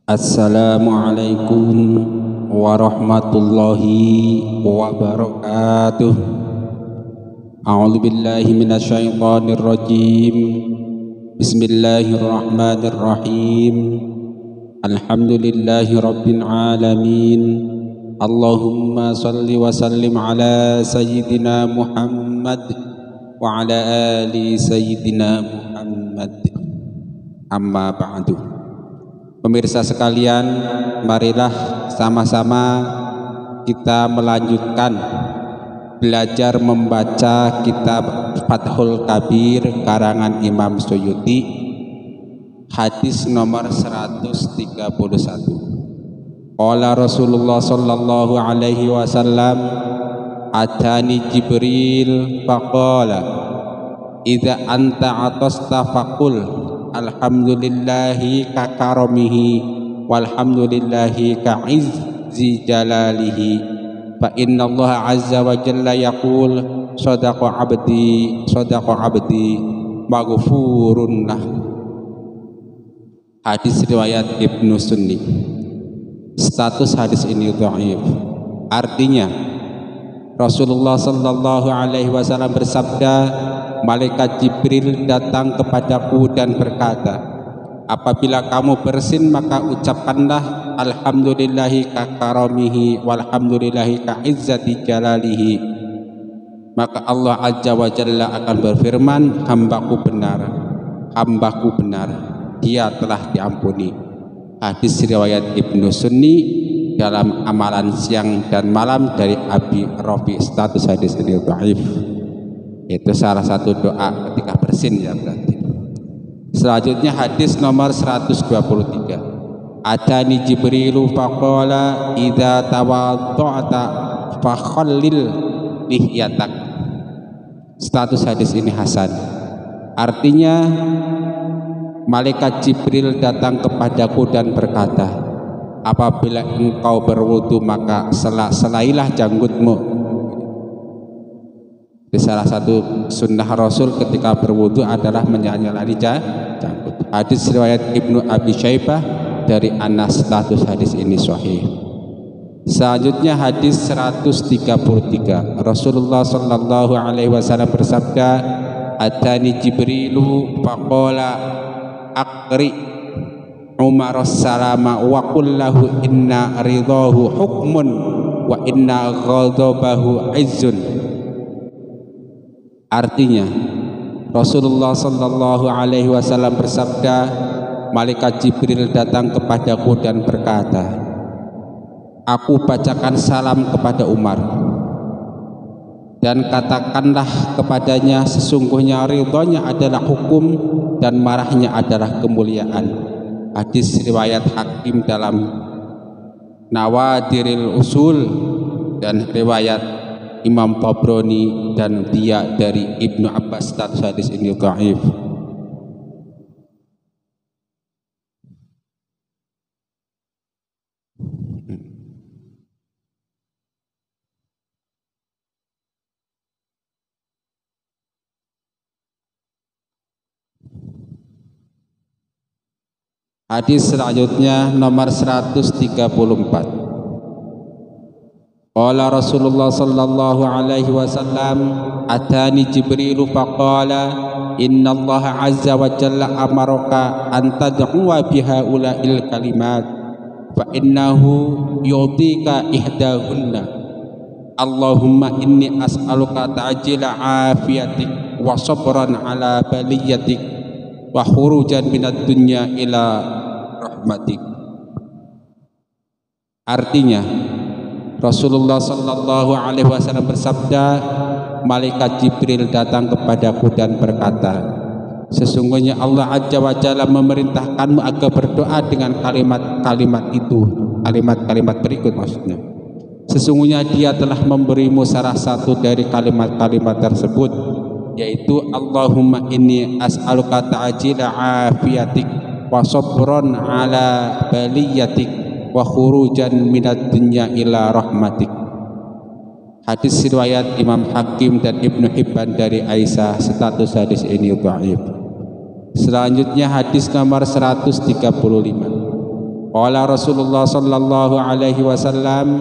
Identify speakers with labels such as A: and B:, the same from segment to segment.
A: Assalamualaikum warahmatullahi wabarakatuh. A'udzu billahi minasyaitonir rajim. Bismillahirrahmanirrahim. Alhamdulillahi rabbil alamin. Allahumma salli wa sallim ala sayyidina Muhammad wa ala ali sayyidina Muhammad. Amma ba'du. Pemirsa sekalian, marilah sama-sama kita melanjutkan belajar membaca kitab Fathul Kabir karangan Imam Suyuti, hadis nomor 131. Qala Rasulullah sallallahu alaihi wasallam, atani Jibril faqala idza anta atasta faqul alhamdulillahi ka karamihi walhamdulillahi ka izzi jalalihi fa inna Allah azza wa jalla yaqul sadaqa abdi maghfurun lah. Hadis riwayat Ibnu Sunni. Status hadis ini dhaif. Artinya Rasulullah sallallahu alaihi wasallam bersabda, malaikat Jibril datang kepadaku dan berkata, apabila kamu bersin maka ucapkanlah alhamdulillahi ka karamihi walhamdulillahi ka izzati jalalihi. Maka Allah azza wa jalla akan berfirman, hambaku benar, dia telah diampuni. Hadis riwayat Ibnu Sunni dalam amalan siang dan malam dari Abi Rafi. Status hadis ini dhaif. Itu salah satu doa ketika bersin ya berarti. Selanjutnya hadis nomor 123. Atani Jibrilu faqala idza tawaddu'ta fakhallil lihyatak. Status hadis ini hasan. Artinya malaikat Jibril datang kepadaku dan berkata, apabila engkau berwudu maka selailah janggutmu. Di salah satu sunnah Rasul ketika berwudu adalah menyala-nyalani janggut. Hadis riwayat Ibnu Abi Syaibah dari Anas. Status hadis ini sahih. Selanjutnya hadis 133. Rasulullah sallallahu alaihi wasallam bersabda, atani Jibrilu faqala aqri Umar as-salama wa qul lahu inna ridahu hukmun wa inna ghadabahu izzun. Artinya Rasulullah sallallahu alaihi wasallam bersabda, malaikat Jibril datang kepadaku dan berkata, aku bacakan salam kepada Umar dan katakanlah kepadanya, sesungguhnya ridhonya adalah hukum dan marahnya adalah kemuliaan. Hadis riwayat Hakim dalam Nawadiril Usul dan riwayat Imam Tabrani dan dia dari Ibnu Abbas. Status hadis ini dhaif. Hadis selanjutnya nomor 134. Qala Rasulullah sallallahu alaihi wasallam, atani Jibril faqala innallaha azza wa jalla amaraka an tad'uwa bihaula'il kalimat fa innahu yu'tika ihdahunna. Allahumma inni as'aluka ta'jila afiyatik wa sabran ala baliyatik wa khurujan minad dunya ila rahmatik. Artinya Rasulullah sallallahu alaihi wasallam bersabda, malaikat Jibril datang kepadaku dan berkata, sesungguhnya Allah azza wa jalla memerintahkanmu agar berdoa dengan kalimat-kalimat itu, kalimat-kalimat berikut maksudnya. Sesungguhnya dia telah memberimu salah satu dari kalimat-kalimat tersebut, yaitu Allahumma inni as'aluka ta'jila afiyatik wa sabran ala baliyatik wa khurujan minad dunya ila rahmatik. Hadis riwayat Imam Hakim dan Ibnu Hibban dari Aisyah. Status hadis ini dhaif. Selanjutnya hadis nomor 135. Qala Rasulullah sallallahu alaihi wasallam,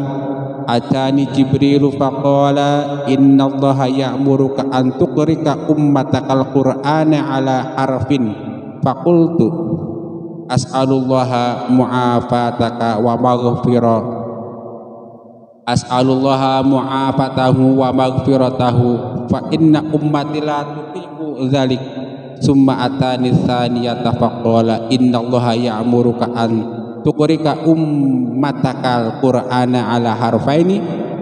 A: atani Jibril faqala innallaha ya'muruka an tuqrika ummatakal qur'ana ala harfin faqultu as'alullaha mu'afataka wa maghfirah as'alullaha mu'afatahu wa maghfiratahu fa inna ummati la tutiqu dzalik summa atani tsaniyata faqala innallaha ya'muruka an tuqrika ummatakal qur'ana ala harfaini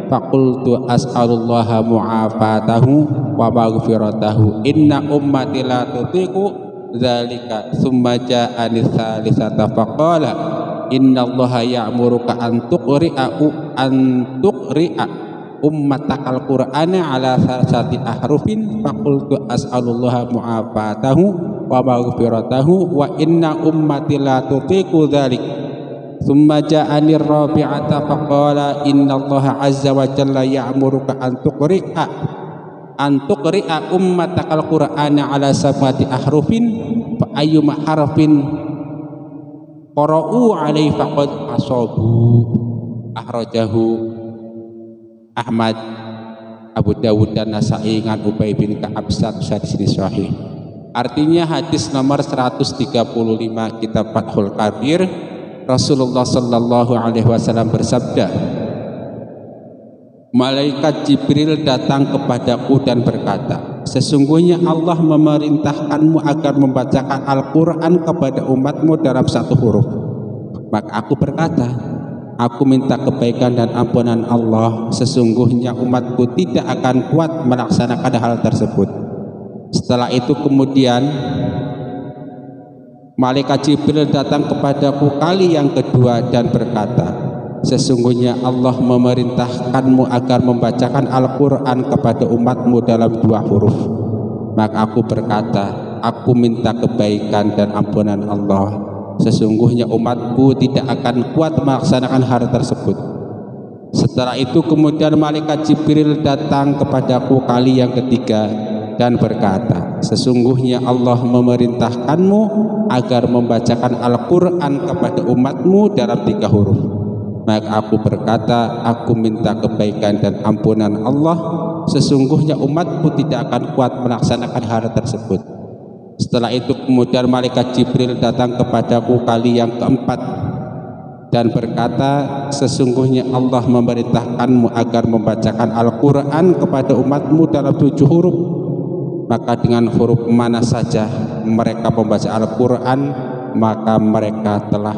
A: faqultu as'alullaha mu'afatahu wa maghfiratahu inna ummati la tutiqu dzalika summa ja'ani tsalisata faqala innallaha ya'muruka an tuqri'a ummatakal qur'ana ala salasati ahrufin faqultu as'alullaha mu'afatahu wa maghfiratahu wa inna ummati la tutiqu dzalik thumma ja'ani rabi'ata faqala innallaha azza wa jalla ya'muruka an tuqri'a ummatakal qur'ana ala sab'ati ahrufin fa ayyuma harfin qara'u alaihi faqad asabu. Akhrajahu Ahmad, Abu Dawud dan Nasai ngan Ubay bin Ka'ab hadis ini sahih. Artinya hadis nomor 135 kitab Fathul Qadir, Rasulullah sallallahu alaihi wasallam bersabda, malaikat Jibril datang kepadaku dan berkata, sesungguhnya Allah memerintahkanmu agar membacakan Al-Quran kepada umatmu dalam satu huruf. Maka aku berkata, aku minta kebaikan dan ampunan Allah, sesungguhnya umatku tidak akan kuat melaksanakan hal tersebut. Setelah itu kemudian malaikat Jibril datang kepadaku kali yang kedua dan berkata, sesungguhnya Allah memerintahkanmu agar membacakan Al-Quran kepada umatmu dalam 2 huruf. Maka aku berkata, aku minta kebaikan dan ampunan Allah, sesungguhnya umatku tidak akan kuat melaksanakan hal tersebut. Setelah itu kemudian malaikat Jibril datang kepadaku kali yang ketiga dan berkata, sesungguhnya Allah memerintahkanmu agar membacakan Al-Quran kepada umatmu dalam 3 huruf. Maka aku berkata, aku minta kebaikan dan ampunan Allah, sesungguhnya umatku tidak akan kuat melaksanakan hal tersebut. Setelah itu kemudian malaikat Jibril datang kepadaku kali yang keempat dan berkata, sesungguhnya Allah memerintahkanmu agar membacakan Al-Quran kepada umatmu dalam 7 huruf. Maka dengan huruf mana saja mereka membaca Al-Quran, maka mereka telah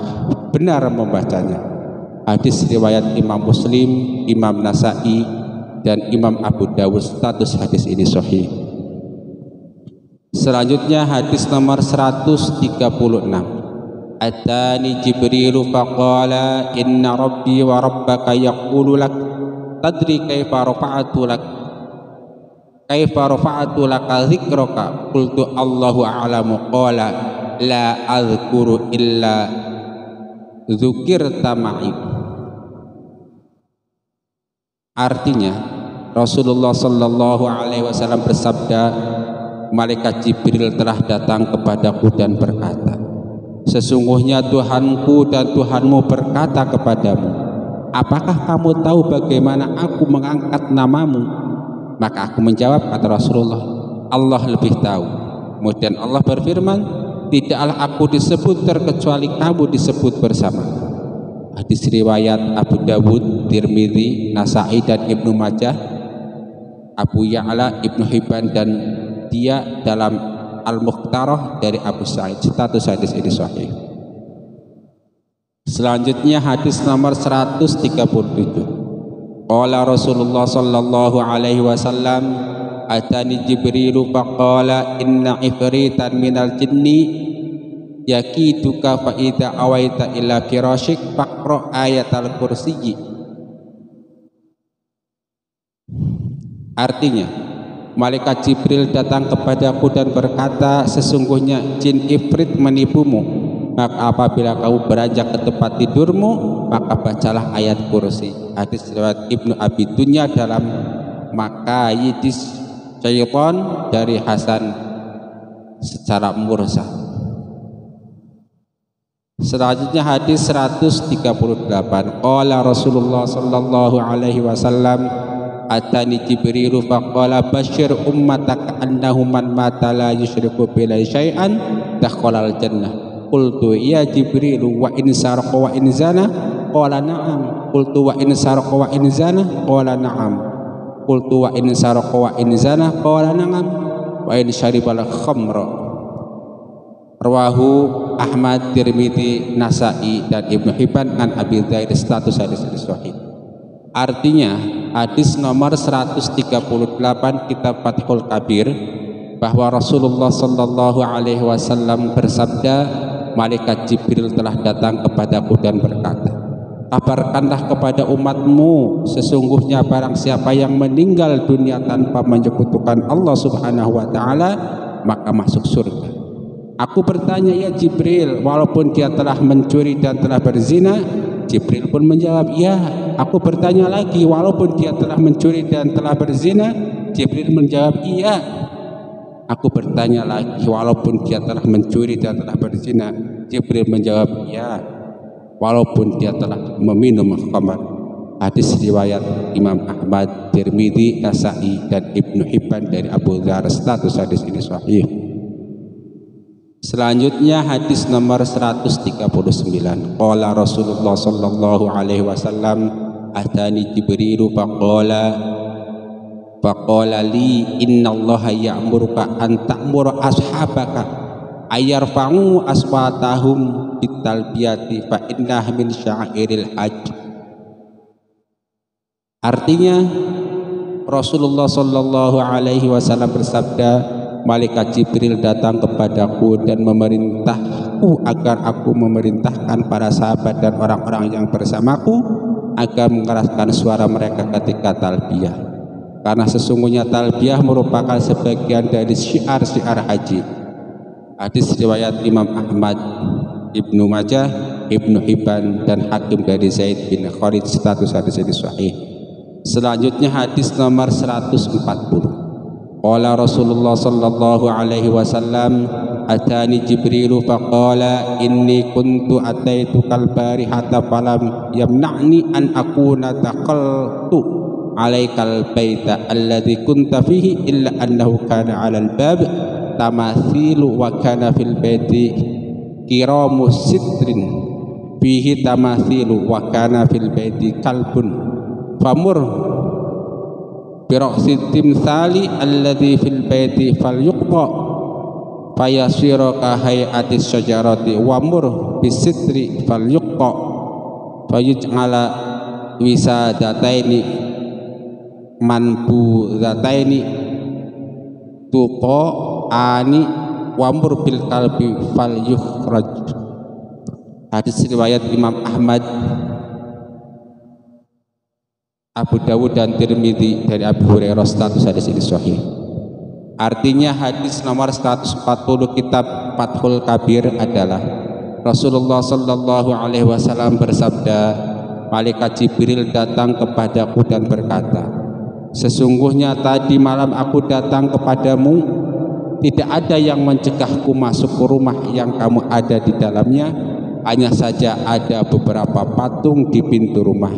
A: benar membacanya. Hadis riwayat Imam Muslim, Imam Nasai, dan Imam Abu Dawud. Status hadis ini sahih. Selanjutnya hadis nomor 136. Atani Jibril faqala inna rabbi wa rabbaka yaqulu lak tadri kaifa rafa'atu laka dzikraka qultu Allahu a'lamu qala la azkuru illa dzukirta ma'i. Artinya Rasulullah sallallahu alaihi wasallam bersabda, malaikat Jibril telah datang kepadaku dan berkata, sesungguhnya Tuhanku dan Tuhanmu berkata kepadamu, apakah kamu tahu bagaimana aku mengangkat namamu? Maka aku menjawab, kata Rasulullah, Allah lebih tahu. Kemudian Allah berfirman, tidaklah aku disebut terkecuali kamu disebut bersama. Hadis riwayat Abu Dawud, Tirmidzi, Nasai dan Ibnu Majah, Abu Ya'la, Ibnu Hibban, dan dia dalam Al-Mukhtarah dari Abu Sa'id. Status hadis ini sahih. Selanjutnya hadis nomor 137. Qala Rasulullah sallallahu alaihi wasallam, atani Jibril faqala inna ifritan minal jinni yakiduka fa idza awaita ila firashik faqra ayatal kursiyyi. Artinya, malaikat Jibril datang kepadaku dan berkata, sesungguhnya jin ifrit menipumu, maka apabila kamu beranjak ke tempat tidurmu, maka bacalah ayat kursi. Hadis riwayat Ibnu Abi Dunya dalam Makayidis Syaitan dari Hasan secara mursal. Selanjutnya hadis 138. Qala Rasulullah sallallahu alaihi wasallam, atani Jibril faqala basyir ummataka annahu man mata la yusyriku billahi syai'an dakhalal jannah. Qultu ya Jibril wa in sarqa wa in zana? Qala na'am. Qultu wa in sarqa wa in zana? Qala na'am. Qultu wa in sarqa wa in zana? Qala na'am. Wa in syaribal khamra. Rawahu Ahmad, Tirmidzi, Nasa'i dan Ibnu Hibban an Abi Dzar, status hadis sahih. Artinya hadis nomor 138 kitab Fathul Kabir bahwa Rasulullah sallallahu alaihi wasallam bersabda, malaikat Jibril telah datang kepadaku dan berkata, kabarkanlah kepada umatmu, sesungguhnya barang siapa yang meninggal dunia tanpa menyekutukan Allah Subhanahu wa taala maka masuk surga. Aku bertanya, ya Jibril, walaupun dia telah mencuri dan telah berzina? Jibril pun menjawab, ya. Aku bertanya lagi, walaupun dia telah mencuri dan telah berzina? Jibril menjawab, iya. Aku bertanya lagi, walaupun dia telah mencuri dan telah berzina? Jibril menjawab, ya. Walaupun dia telah meminum khamar. Hadis riwayat Imam Ahmad, Tirmidzi, Nasa'i dan Ibnu Hibban dari Abu Dzar, status hadis ini sahih. Selanjutnya hadis nomor 139. Qala Rasulullah sallallahu alaihi wasallam, atani Jibril faqala li innallaha ya'muruka an ta'mura ashabaka ayarfa'u aswatahum bitalbiyati fa innaha min sya'airil hajj. Artinya Rasulullah sallallahu alaihi wasallam bersabda, malaikat Jibril datang kepadaku dan memerintahku agar aku memerintahkan para sahabat dan orang-orang yang bersamaku agar mengeraskan suara mereka ketika talbiyah, karena sesungguhnya talbiyah merupakan sebagian dari syiar-syiar haji. Hadis riwayat Imam Ahmad, Ibnu Majah, Ibnu Hibban dan Hakim dari Zaid bin Khalid, status hadis ini sahih. Selanjutnya hadis nomor 140. Qala Rasulullah sallallahu alaihi wasallam, atani Jibril faqala inni kuntu ataitukal barihata falam yamna'ni an akuna taqaltu alaikal baita alladhi kunta fihi illa annahu kana 'alal bab tamathilu wa kana fil baiti kiramu sitrin fihi tamathilu wa kana fil baiti kalbun famur biraqsi timsali alladhi fil baiti falyuqta fayasira ka hayatis syajarati wamur bisitri falyuqta fayuj'ala wisadataini manbuzataini tuqa ani wamur bil kalbi falyukhraj. Hadis riwayat Imam Ahmad, Abu Dawud dan Tirmidzi dari Abu Hurairah, status hadis ini sahih. Artinya hadis nomor 140 kitab Fathul Kabir adalah Rasulullah sallallahu alaihi wasallam bersabda, malaikat Jibril datang kepadaku dan berkata, sesungguhnya tadi malam aku datang kepadamu, tidak ada yang mencegahku masuk ke rumah yang kamu ada di dalamnya, hanya saja ada beberapa patung di pintu rumah.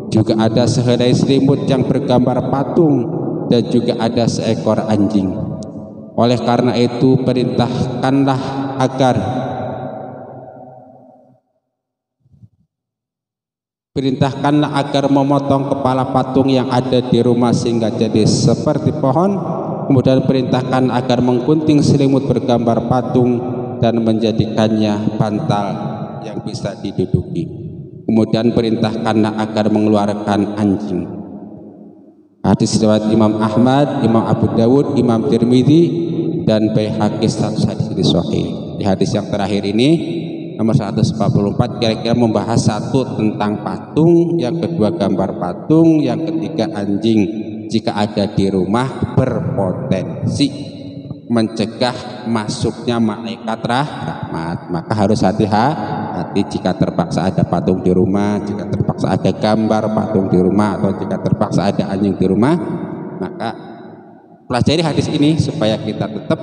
A: Juga ada sehelai selimut yang bergambar patung dan juga ada seekor anjing. Oleh karena itu perintahkanlah agar memotong kepala patung yang ada di rumah sehingga jadi seperti pohon. Kemudian perintahkan agar menggunting selimut bergambar patung dan menjadikannya bantal yang bisa diduduki. Kemudian perintahkanlah agar mengeluarkan anjing. Hadis riwayat Imam Ahmad, Imam Abu Dawud, Imam Tirmidzi dan Baihaqi, status hadis ini sahih. Di hadis yang terakhir ini nomor 144 kira-kira membahas satu tentang patung, yang kedua gambar patung, yang ketiga anjing jika ada di rumah berpotensi mencegah masuknya malaikat rahmat. Maka harus hati-hati jika terpaksa ada patung di rumah, jika terpaksa ada gambar patung di rumah, atau jika terpaksa ada anjing di rumah. Maka pelajari hadis ini supaya kita tetap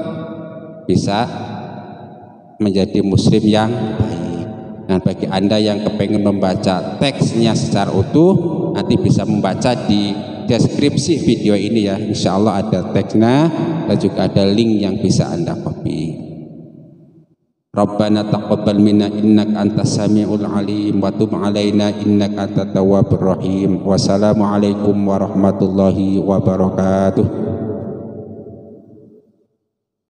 A: bisa menjadi muslim yang baik. Nah, bagi Anda yang kepengen membaca teksnya secara utuh, nanti bisa membaca di deskripsi video ini ya. Insya Allah ada teksnya dan juga ada link yang bisa Anda copy. Rabbana taqabbal minna innaka antas samiul alim wa tub alaina innaka antat tawwabur rahim. Wassalamualaikum warahmatullahi wabarakatuh.